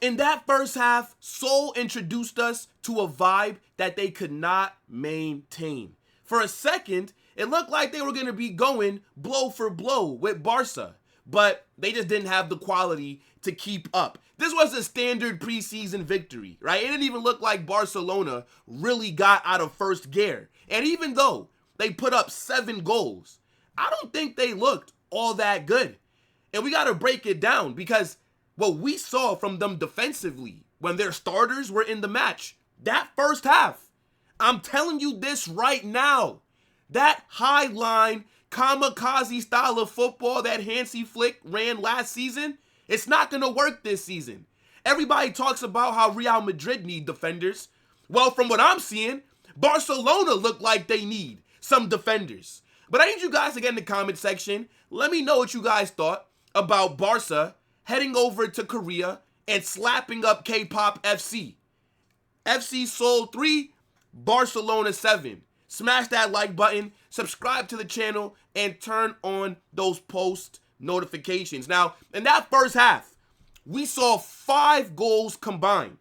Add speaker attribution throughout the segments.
Speaker 1: In that first half, Seoul introduced us to a vibe that they could not maintain. For a second, it looked like they were going to be going blow for blow with Barça, but they just didn't have the quality to keep up. This was a standard preseason victory, right? It didn't even look like Barcelona really got out of first gear. And even though they put up 7 goals, I don't think they looked all that good. And we got to break it down because what we saw from them defensively when their starters were in the match, that first half, I'm telling you this right now, that high line, kamikaze style of football that Hansi Flick ran last season, it's not going to work this season. Everybody talks about how Real Madrid need defenders. Well, from what I'm seeing, Barcelona look like they need some defenders. But I need you guys to get in the comment section. Let me know what you guys thought about Barça heading over to Korea and slapping up K-pop FC. FC Seoul 3, Barcelona 7. Smash that like button, subscribe to the channel, and turn on those post notifications. Now, in that first half, we saw 5 goals combined.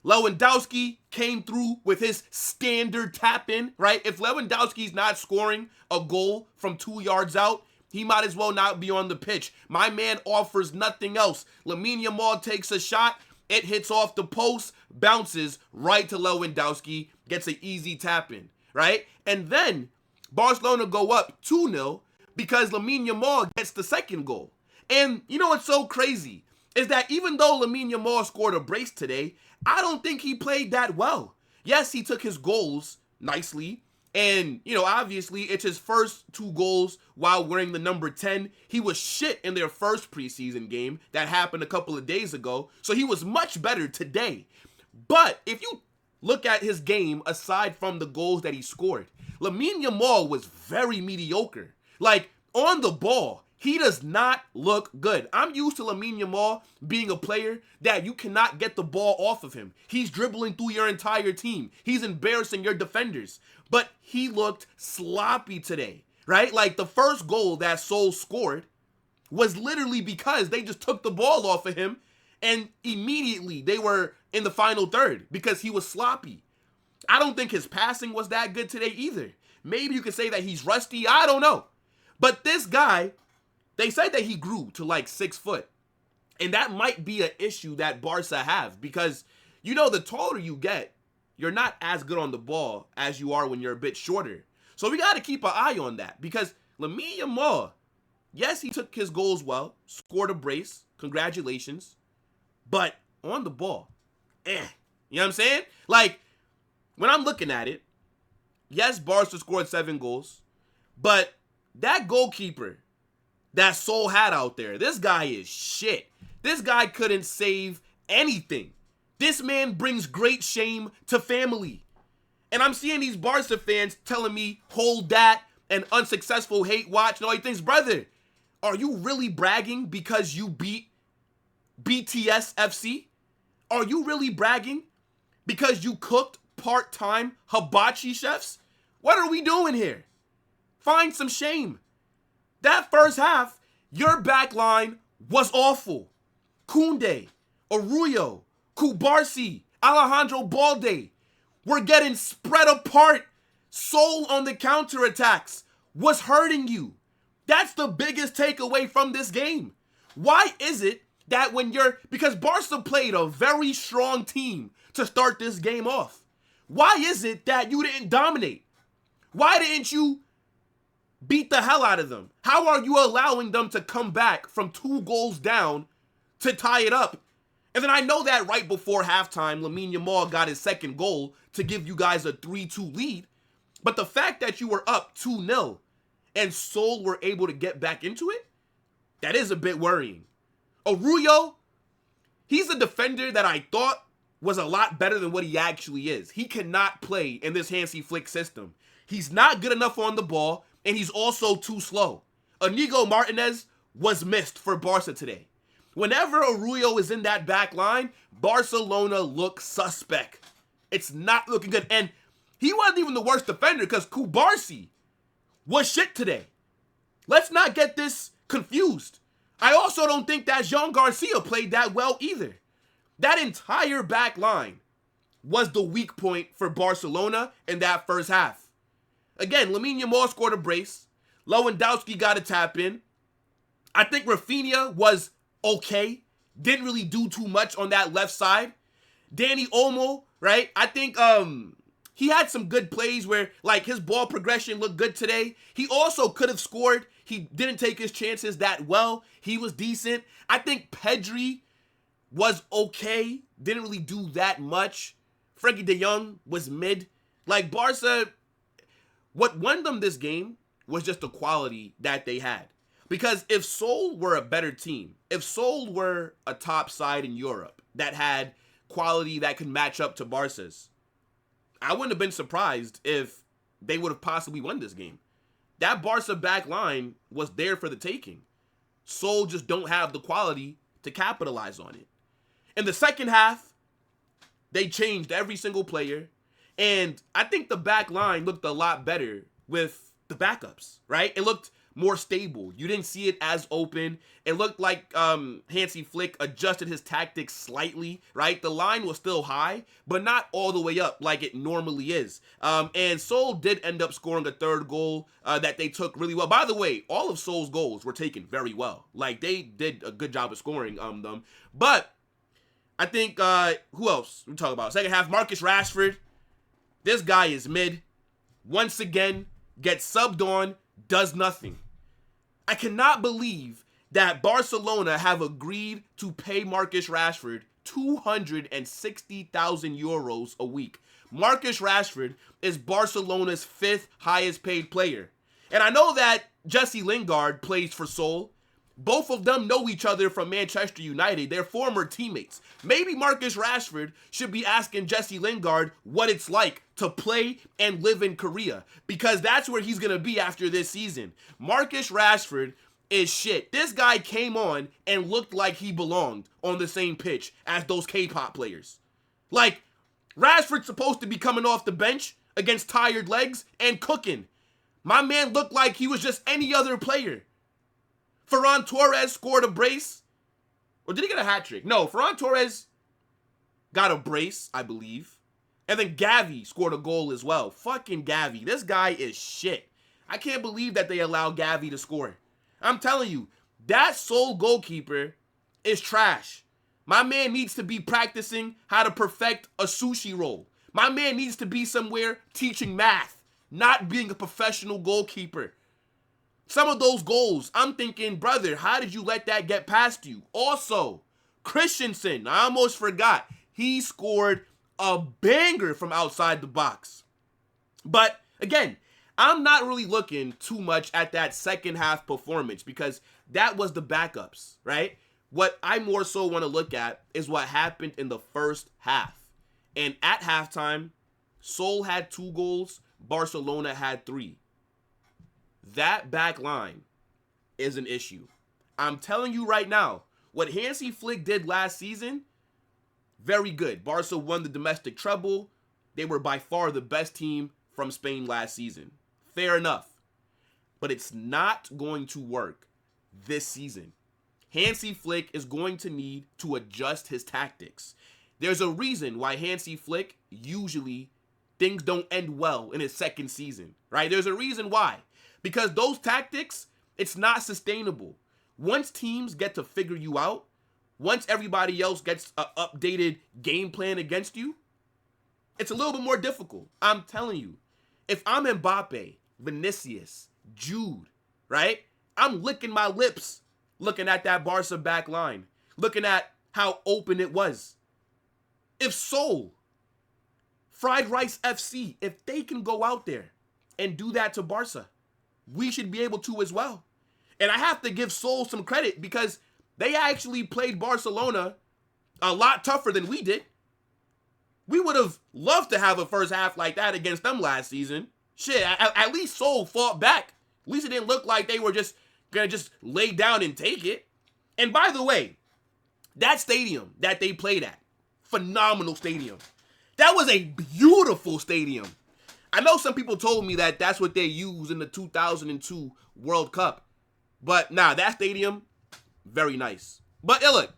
Speaker 1: Lewandowski came through with his standard tap-in, right? If Lewandowski's not scoring a goal from 2 yards out, he might as well not be on the pitch. My man offers nothing else. Lamine Yamal takes a shot. It hits off the post, bounces right to Lewandowski, gets an easy tap-in, right? And then Barcelona go up 2-0 because Lamine Yamal gets the second goal. And you know what's so crazy is that even though Lamine Yamal scored a brace today, I don't think he played that well. Yes, he took his goals nicely. And, you know, obviously, it's his first 2 goals while wearing the number 10. He was shit in their first preseason game that happened a couple of days ago. So he was much better today. But if you look at his game, aside from the goals that he scored, Lamine Yamal was very mediocre. Like, on the ball, he does not look good. I'm used to Lamine Yamal being a player that you cannot get the ball off of him. He's dribbling through your entire team. He's embarrassing your defenders. But he looked sloppy today, right? Like the first goal that Seoul scored was literally because they just took the ball off of him and immediately they were in the final third because he was sloppy. I don't think his passing was that good today either. Maybe you could say that he's rusty. I don't know. But this guy, they said that he grew to like 6 foot. And that might be an issue that Barca have because, you know, the taller you get, you're not as good on the ball as you are when you're a bit shorter. So we got to keep an eye on that because Lamine Yamal, yes, he took his goals well, scored a brace, congratulations, but on the ball, you know what I'm saying? Like, when I'm looking at it, yes, Barca scored 7 goals, but that goalkeeper that Seoul had out there, this guy is shit. This guy couldn't save anything. This man brings great shame to family. And I'm seeing these Barca fans telling me, hold that, and unsuccessful hate watch and all these things. Brother, are you really bragging because you beat BTS FC? Are you really bragging because you cooked part-time hibachi chefs? What are we doing here? Find some shame. That first half, your back line was awful. Koundé, Arroyo, Cubarsí, Alejandro Balde were getting spread apart. Seoul on the counterattacks was hurting you. That's the biggest takeaway from this game. Why is it that because Barca played a very strong team to start this game off. Why is it that you didn't dominate? Why didn't you beat the hell out of them? How are you allowing them to come back from 2 goals down to tie it up? And then I know that right before halftime, Lamine Yamal got his second goal to give you guys a 3-2 lead. But the fact that you were up 2-0 and Seoul were able to get back into it, that is a bit worrying. Arroyo, he's a defender that I thought was a lot better than what he actually is. He cannot play in this Hansi Flick system. He's not good enough on the ball, and he's also too slow. Inigo Martinez was missed for Barca today. Whenever Arroyo is in that back line, Barcelona looks suspect. It's not looking good. And he wasn't even the worst defender because Cubarsí was shit today. Let's not get this confused. I also don't think that Jean Garcia played that well either. That entire back line was the weak point for Barcelona in that first half. Again, Lamine Yamal scored a brace. Lewandowski got a tap in. I think Rafinha was okay. Didn't really do too much on that left side. Dani Olmo, right? I think he had some good plays where like his ball progression looked good today. He also could have scored. He didn't take his chances that well. He was decent. I think Pedri was okay. Didn't really do that much. Frenkie de Jong was mid. Like Barca, what won them this game was just the quality that they had. Because if Seoul were a better team, if Seoul were a top side in Europe that had quality that could match up to Barca's, I wouldn't have been surprised if they would have possibly won this game. That Barca back line was there for the taking. Seoul just don't have the quality to capitalize on it. In the second half, they changed every single player. And I think the back line looked a lot better with the backups, right? It looked more stable. You didn't see it as open. It looked like Hansi Flick adjusted his tactics slightly, right? The line was still high, but not all the way up like it normally is. And Seoul did end up scoring a third goal that they took really well. By the way, all of Seoul's goals were taken very well. Like, they did a good job of scoring them. But I think, who else we talk about? Second half, Marcus Rashford. This guy is mid. Once again, gets subbed on, does nothing. I cannot believe that Barcelona have agreed to pay Marcus Rashford 260,000 euros a week. Marcus Rashford is Barcelona's 5th highest paid player. And I know that Jesse Lingard plays for Seoul. Both of them know each other from Manchester United. They're former teammates. Maybe Marcus Rashford should be asking Jesse Lingard what it's like to play and live in Korea, because that's where he's going to be after this season. Marcus Rashford is shit. This guy came on and looked like he belonged on the same pitch as those K-pop players. Like, Rashford's supposed to be coming off the bench against tired legs and cooking. My man looked like he was just any other player. Ferran Torres scored a brace. Or did he get a hat trick? No, Ferran Torres got a brace, I believe. And then Gavi scored a goal as well. Fucking Gavi. This guy is shit. I can't believe that they allow Gavi to score. I'm telling you, that Seoul goalkeeper is trash. My man needs to be practicing how to perfect a sushi roll. My man needs to be somewhere teaching math, not being a professional goalkeeper. Some of those goals, I'm thinking, brother, how did you let that get past you? Also, Christensen, I almost forgot. He scored a banger from outside the box. But again, I'm not really looking too much at that second half performance because that was the backups, right? What I more so want to look at is what happened in the first half. And at halftime, Seoul had 2 goals, Barcelona had 3. That back line is an issue. I'm telling you right now, what Hansi Flick did last season, very good. Barca won the domestic treble. They were by far the best team from Spain last season. Fair enough. But it's not going to work this season. Hansi Flick is going to need to adjust his tactics. There's a reason why Hansi Flick, usually, things don't end well in his second season, right? There's a reason why. Because those tactics, it's not sustainable. Once teams get to figure you out, once everybody else gets an updated game plan against you, it's a little bit more difficult. I'm telling you. If I'm Mbappe, Vinicius, Jude, right? I'm licking my lips looking at that Barca back line, looking at how open it was. If Seoul, Fried Rice FC, if they can go out there and do that to Barca, we should be able to as well. And I have to give Seoul some credit because they actually played Barcelona a lot tougher than we did. We would have loved to have a first half like that against them last season. Shit, at least Seoul fought back. At least it didn't look like they were just going to just lay down and take it. And by the way, that stadium that they played at, phenomenal stadium. That was a beautiful stadium. I know some people told me that that's what they used in the 2002 World Cup. But nah, that stadium, very nice. But look,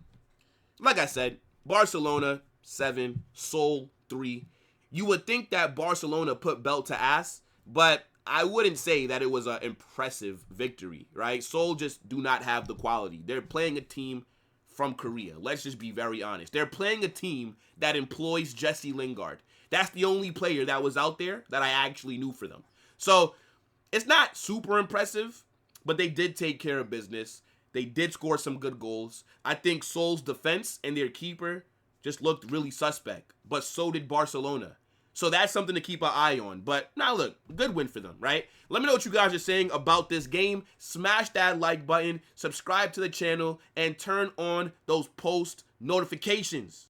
Speaker 1: like I said, Barcelona 7, Seoul 3. You would think that Barcelona put belt to ass, but I wouldn't say that it was an impressive victory, right? Seoul just do not have the quality. They're playing a team from Korea. Let's just be very honest. They're playing a team that employs Jesse Lingard. That's the only player that was out there that I actually knew for them. So it's not super impressive, but they did take care of business. They did score some good goals. I think Seoul's defense and their keeper just looked really suspect, but so did Barcelona. So that's something to keep an eye on. But now look, good win for them, right? Let me know what you guys are saying about this game. Smash that like button, subscribe to the channel, and turn on those post notifications.